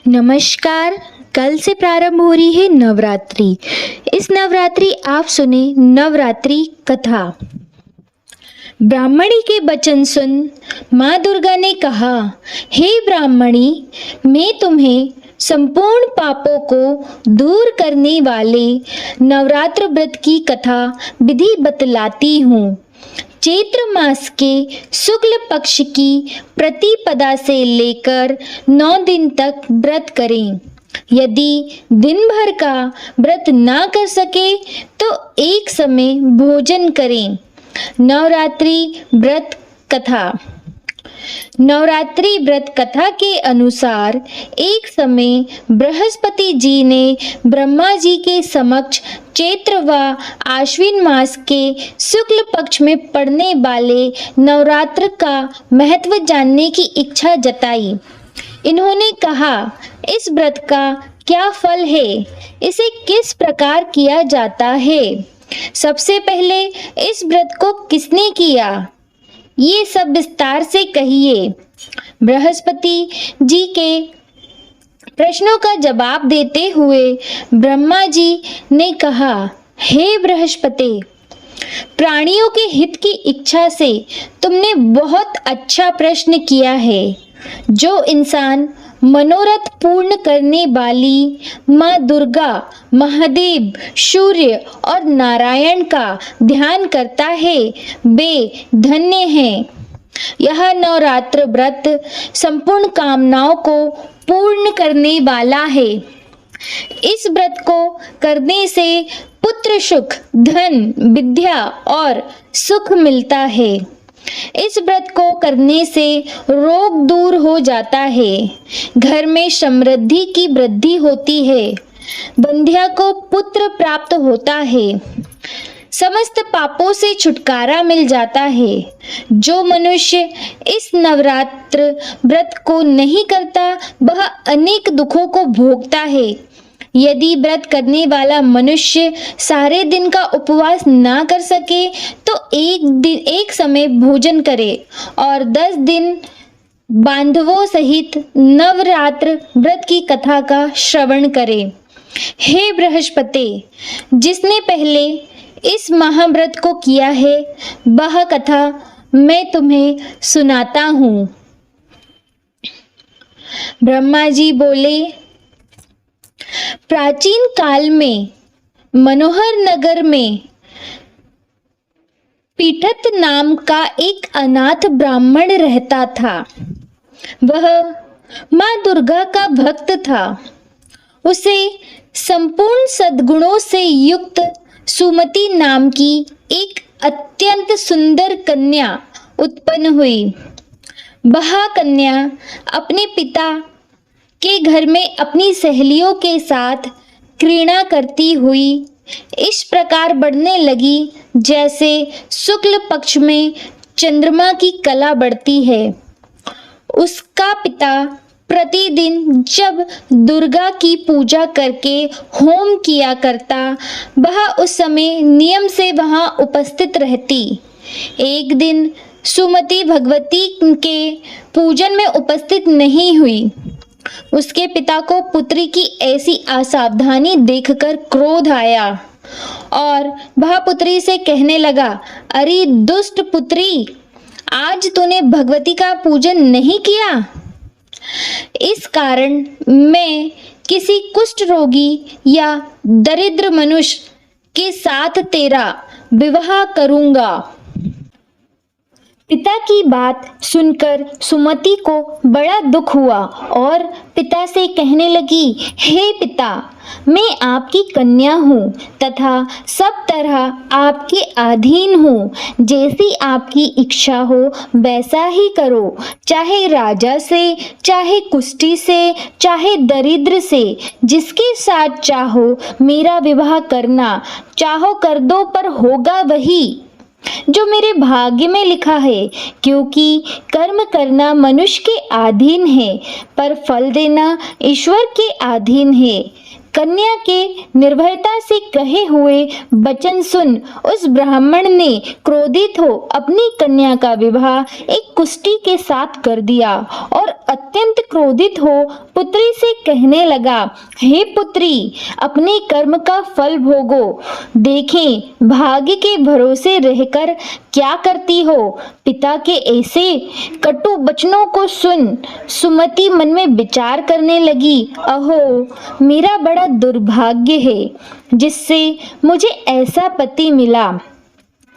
नमस्कार। कल से प्रारंभ हो रही है नवरात्रि। इस नवरात्रि आप सुने नवरात्रि कथा। ब्राह्मणी के वचन सुन माँ दुर्गा ने कहा, हे ब्राह्मणी, मैं तुम्हें संपूर्ण पापों को दूर करने वाले नवरात्र व्रत की कथा विधि बतलाती हूँ। चैत्र मास के शुक्ल पक्ष की प्रतिपदा से लेकर 9 दिन तक व्रत करें। यदि दिन भर का व्रत ना कर सके तो एक समय भोजन करें। नवरात्रि व्रत कथा। नवरात्रि व्रत कथा के अनुसार एक समय बृहस्पति जी ने ब्रह्मा जी के समक्ष चैत्र व आश्विन मास के शुक्ल पक्ष में पड़ने वाले नवरात्र का महत्व जानने की इच्छा जताई। इन्होंने कहा, इस व्रत का क्या फल है, इसे किस प्रकार किया जाता है, सबसे पहले इस व्रत को किसने किया, ये सब विस्तार से कहिए। बृहस्पति जी के प्रश्नों का जवाब देते हुए ब्रह्मा जी ने कहा, हे बृहस्पति, प्राणियों के हित की इच्छा से तुमने बहुत अच्छा प्रश्न किया है। जो इंसान मनोरथ पूर्ण करने वाली माँ दुर्गा, महादेव, सूर्य और नारायण का ध्यान करता है वे धन्य हैं। यह नवरात्र व्रत संपूर्ण कामनाओं को पूर्ण करने वाला है। इस व्रत को करने से पुत्र सुख, धन, विद्या और सुख मिलता है। इस व्रत को करने से रोग दूर हो जाता है, घर में समृद्धि की वृद्धि होती है, बंध्या को पुत्र प्राप्त होता है, समस्त पापों से छुटकारा मिल जाता है। जो मनुष्य इस नवरात्र व्रत को नहीं करता वह अनेक दुखों को भोगता है। यदि व्रत करने वाला मनुष्य सारे दिन का उपवास ना कर सके तो एक समय भोजन करे और 10 दिन बांधवों सहित नवरात्र व्रत की कथा का श्रवण करे। हे बृहस्पति, जिसने पहले इस महाव्रत को किया है वह कथा मैं तुम्हें सुनाता हूँ। ब्रह्मा जी बोले, प्राचीन काल में मनोहर नगर में पीठत नाम का एक अनाथ ब्राह्मण रहता था। वह माँ दुर्गा का भक्त था। उसे संपूर्ण सद्गुणों से युक्त सुमति नाम की एक अत्यंत सुंदर कन्या उत्पन्न हुई। वह कन्या अपने पिता के घर में अपनी सहेलियों के साथ क्रीड़ा करती हुई इस प्रकार बढ़ने लगी जैसे शुक्ल पक्ष में चंद्रमा की कला बढ़ती है। उसका पिता प्रतिदिन जब दुर्गा की पूजा करके होम किया करता वह उस समय नियम से वहां उपस्थित रहती। एक दिन सुमति भगवती के पूजन में उपस्थित नहीं हुई। उसके पिता को पुत्री की ऐसी असावधानी देखकर क्रोध आया और वह पुत्री से कहने लगा, अरे दुष्ट पुत्री, आज तूने भगवती का पूजन नहीं किया। इस कारण मैं किसी कुष्ठ रोगी या दरिद्र मनुष्य के साथ तेरा विवाह करूंगा। पिता की बात सुनकर सुमति को बड़ा दुख हुआ और पिता से कहने लगी, हे पिता, मैं आपकी कन्या हूँ तथा सब तरह आपके अधीन हूँ। जैसी आपकी इच्छा हो वैसा ही करो, चाहे राजा से, चाहे कुष्ठी से, चाहे दरिद्र से, जिसके साथ चाहो मेरा विवाह करना। चाहो कर दो, पर होगा वही जो मेरे भाग्य में लिखा है, क्योंकि कर्म करना मनुष्य के अधीन है पर फल देना ईश्वर के अधीन है। कन्या के निर्भयता से कहे हुए वचन सुन उस ब्राह्मण ने क्रोधित हो अपनी कन्या का विवाह एक कुष्टी के साथ कर दिया और अत्यंत क्रोधित हो पुत्री से कहने लगा, हे पुत्री, अपने कर्म का फल भोगो। देखें भाग्य के भरोसे रहकर क्या करती हो। पिता के ऐसे कटु वचनों को सुन सुमति मन में विचार करने लगी, अहो मेरा बड़ा दुर्भाग्य है जिससे मुझे ऐसा पति मिला।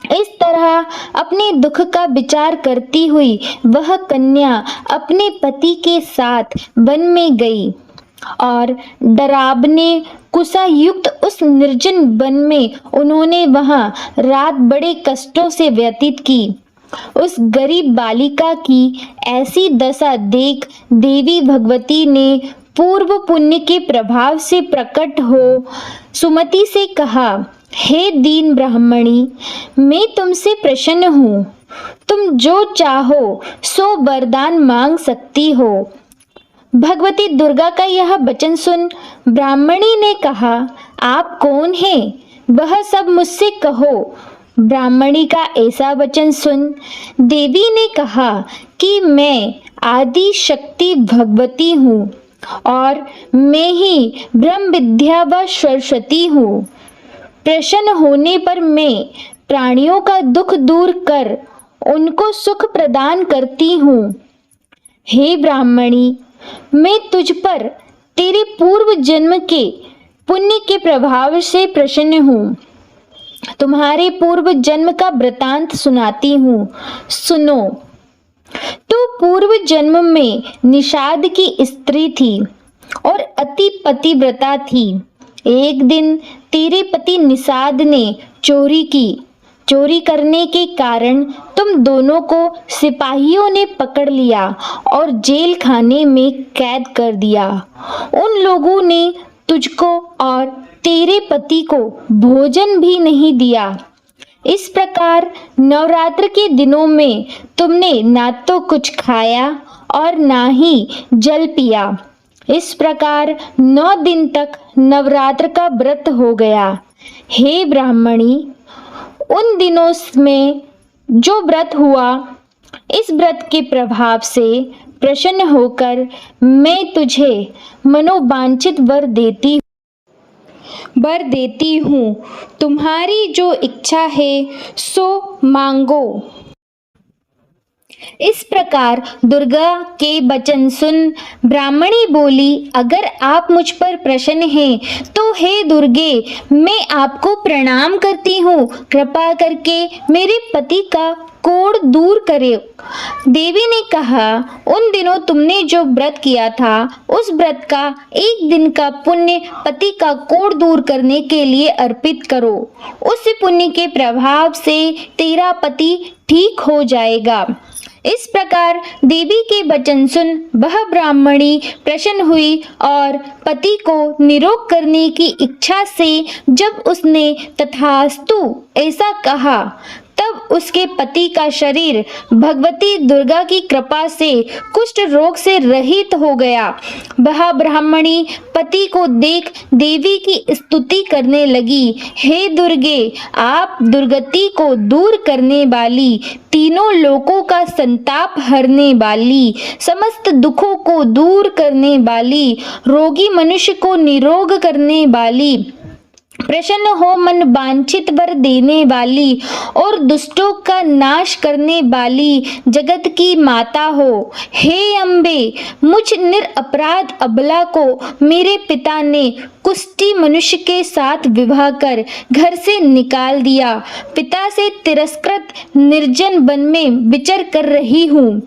इस तरह अपने दुख का विचार करती हुई वह कन्या अपने पति के साथ वन में गई और डरावने कुशा युक्त उस निर्जन वन में उन्होंने वहां रात बड़े कष्टों से व्यतीत की। उस गरीब बालिका की ऐसी दशा देख देवी भगवती ने पूर्व पुण्य के प्रभाव से प्रकट हो सुमति से कहा, हे दीन ब्राह्मणी, मैं तुमसे प्रसन्न हूँ। तुम जो चाहो सो वरदान मांग सकती हो। भगवती दुर्गा का यह वचन सुन ब्राह्मणी ने कहा, आप कौन हैं? वह सब मुझसे कहो। ब्राह्मणी का ऐसा वचन सुन देवी ने कहा कि मैं आदि शक्ति भगवती हूँ और मैं ही ब्रह्म विद्या व सरस्वती हूँ। प्रसन्न होने पर मैं प्राणियों का दुख दूर कर उनको सुख प्रदान करती हूँ। हे ब्राह्मणी, मैं तुझ पर तेरे पूर्व जन्म के पुण्य के प्रभाव से प्रसन्न हूँ। तुम्हारे पूर्व जन्म का वृतांत सुनाती हूँ, सुनो। तू पूर्व जन्म में निषाद की स्त्री थी और अति पतिव्रता थी। एक दिन तेरे पति निषाद ने चोरी की। चोरी करने के कारण तुम दोनों को सिपाहियों ने पकड़ लिया और जेल खाने में कैद कर दिया। उन लोगों ने तुझको और तेरे पति को भोजन भी नहीं दिया। इस प्रकार नवरात्र के दिनों में तुमने ना तो कुछ खाया और ना ही जल पिया। इस प्रकार 9 दिन तक नवरात्र का व्रत हो गया। हे ब्राह्मणी, उन दिनों में जो व्रत हुआ, इस व्रत के प्रभाव से प्रसन्न होकर मैं तुझे मनोवांछित वर देती हूँ। तुम्हारी जो इच्छा है सो मांगो। इस प्रकार दुर्गा के वचन सुन ब्राह्मणी बोली, अगर आप मुझ पर प्रसन्न हैं तो हे दुर्गे, मैं आपको प्रणाम करती हूँ। कृपा करके मेरे पति का कोढ़ दूर करे। देवी ने कहा, उन दिनों तुमने जो व्रत किया था उस व्रत का एक दिन का पुण्य पति का कोढ़ दूर करने के लिए अर्पित करो। उस पुण्य के प्रभाव से तेरा पति ठीक हो जाएगा। इस प्रकार देवी के वचन सुन वह ब्राह्मणी प्रसन्न हुई और पति को निरोग करने की इच्छा से जब उसने तथास्तु ऐसा कहा, तब उसके पति का शरीर भगवती दुर्गा की कृपा से कुष्ठ रोग से रहित हो गया। वह ब्राह्मणी पति को देख देवी की स्तुति करने लगी, हे दुर्गे, आप दुर्गति को दूर करने वाली, तीनों लोकों का संताप हरने वाली, समस्त दुखों को दूर करने वाली, रोगी मनुष्य को निरोग करने वाली, प्रसन्न हो मन वांछित वर देने वाली और दुष्टों का नाश करने वाली जगत की माता हो। हे अम्बे, मुझ निरपराध अबला को मेरे पिता ने कुष्ठी मनुष्य के साथ विवाह कर घर से निकाल दिया। पिता से तिरस्कृत निर्जन वन में विचर कर रही हूँ।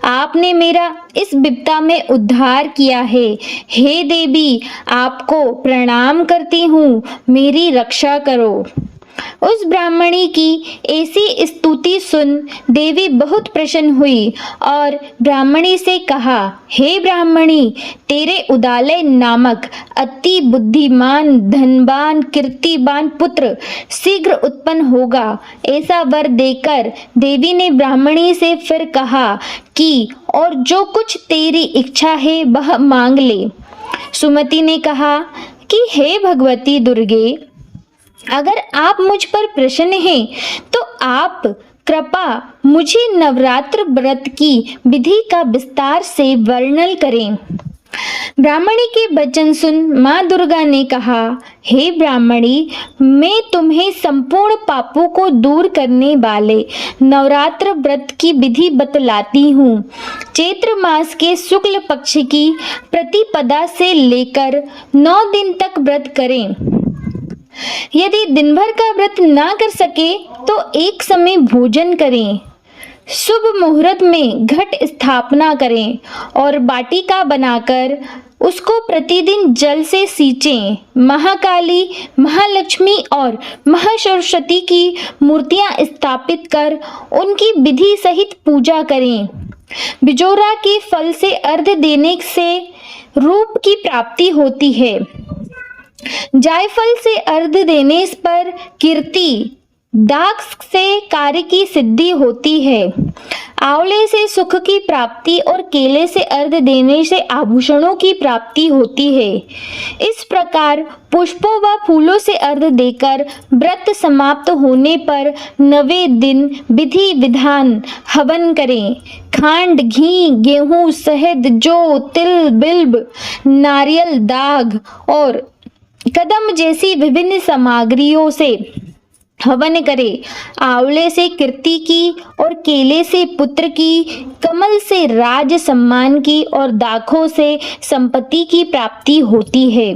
आपने मेरा इस विपदा में उद्धार किया है। हे देवी, आपको प्रणाम करती हूँ, मेरी रक्षा करो। उस ब्राह्मणी की ऐसी स्तुति सुन देवी बहुत प्रसन्न हुई और ब्राह्मणी से कहा, हे ब्राह्मणी, तेरे उदालय नामक अति बुद्धिमान धनवान कीर्तिवान पुत्र शीघ्र उत्पन्न होगा। ऐसा वर देकर देवी ने ब्राह्मणी से फिर कहा कि और जो कुछ तेरी इच्छा है वह मांग ले। सुमति ने कहा, कि हे भगवती दुर्गे, अगर आप मुझ पर प्रसन्न हैं तो आप कृपा मुझे नवरात्र व्रत की विधि का विस्तार से वर्णन करें। ब्राह्मणी के वचन सुन माँ दुर्गा ने कहा, हे ब्राह्मणी, मैं तुम्हें संपूर्ण पापों को दूर करने वाले नवरात्र व्रत की विधि बतलाती हूँ। चैत्र मास के शुक्ल पक्ष की प्रतिपदा से लेकर 9 दिन तक व्रत करें। यदि दिन भर का व्रत ना कर सके तो एक समय भोजन करें। शुभ मुहूर्त में घट स्थापना करें और बाटिका बनाकर उसको प्रतिदिन जल से सींचें। महाकाली, महालक्ष्मी और महासरस्वती की मूर्तियां स्थापित कर उनकी विधि सहित पूजा करें। बिजोरा के फल से अर्घ्य देने से रूप की प्राप्ति होती है। जायफल से अर्घ्य देने पर कीर्ति, दाख से कार्य की सिद्धि होती है। आंवले से सुख की प्राप्ति और केले से अर्घ्य देने से आभूषणों की प्राप्ति होती है। इस प्रकार पुष्पों व फूलों से अर्घ्य देकर व्रत समाप्त होने पर 9वें दिन विधि विधान हवन करें। खांड, घी, गेहूं, शहद, जौ, तिल, बिल्व, नारियल, दाग और कदम जैसी विभिन्न सामग्रियों से हवन करे। आंवले से कीर्ति की और केले से पुत्र की, कमल से राज सम्मान की और दाखों से संपत्ति की प्राप्ति होती है।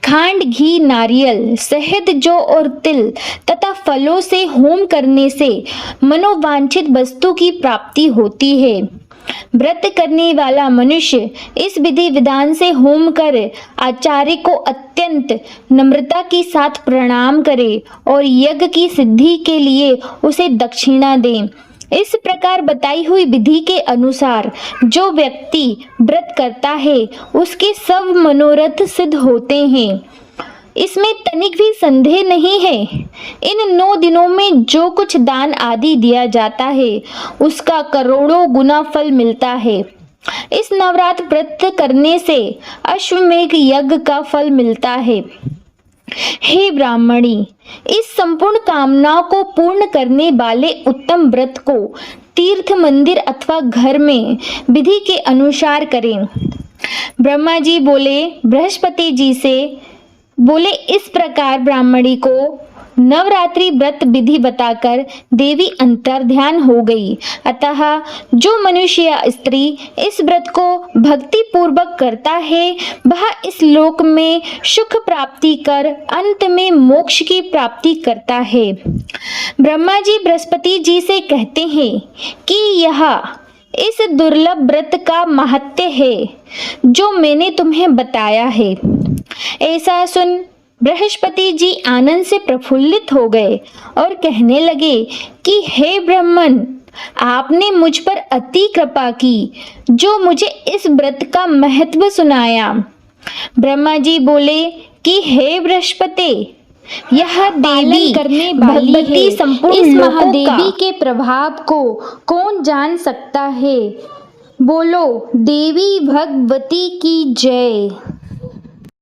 खांड, घी, नारियल, शहद, जौ और तिल तथा फलों से होम करने से मनोवांछित वस्तु की प्राप्ति होती है। व्रत करने वाला मनुष्य इस विधि विधान से होम कर आचार्य को अत्यंत नम्रता के साथ प्रणाम करे और यज्ञ की सिद्धि के लिए उसे दक्षिणा दे। इस प्रकार बताई हुई विधि के अनुसार जो व्यक्ति व्रत करता है उसके सब मनोरथ सिद्ध होते हैं। इसमें तनिक भी संदेह नहीं है। इन 9 दिनों में जो कुछ दान आदि दिया जाता है उसका करोड़ों गुना फल मिलता है। इस नवरात्र व्रत करने से अश्वमेघ यज्ञ का फल मिलता है। हे ब्राह्मणी, इस संपूर्ण कामनाओं को पूर्ण करने वाले उत्तम व्रत को तीर्थ, मंदिर अथवा घर में विधि के अनुसार करें। ब्रह्मा जी बोले बृहस्पति जी से बोले, इस प्रकार ब्राह्मणी को नवरात्रि व्रत विधि बताकर देवी अंतर्ध्यान हो गई। अतः जो मनुष्य या स्त्री इस व्रत को भक्ति पूर्वक करता है वह इस लोक में सुख प्राप्ति कर अंत में मोक्ष की प्राप्ति करता है। ब्रह्मा जी बृहस्पति जी से कहते हैं कि यह इस दुर्लभ व्रत का महत्व है जो मैंने तुम्हें बताया है। ऐसा सुन बृहस्पति जी आनंद से प्रफुल्लित हो गए और कहने लगे कि हे ब्राह्मण, आपने मुझ पर अति कृपा की जो मुझे इस व्रत का महत्व सुनाया। ब्रह्मा जी बोले कि हे बृहस्पति, यह देवी करने वाली संपूर्ण इस महादेवी के प्रभाव को कौन जान सकता है। बोलो देवी भगवती की जय।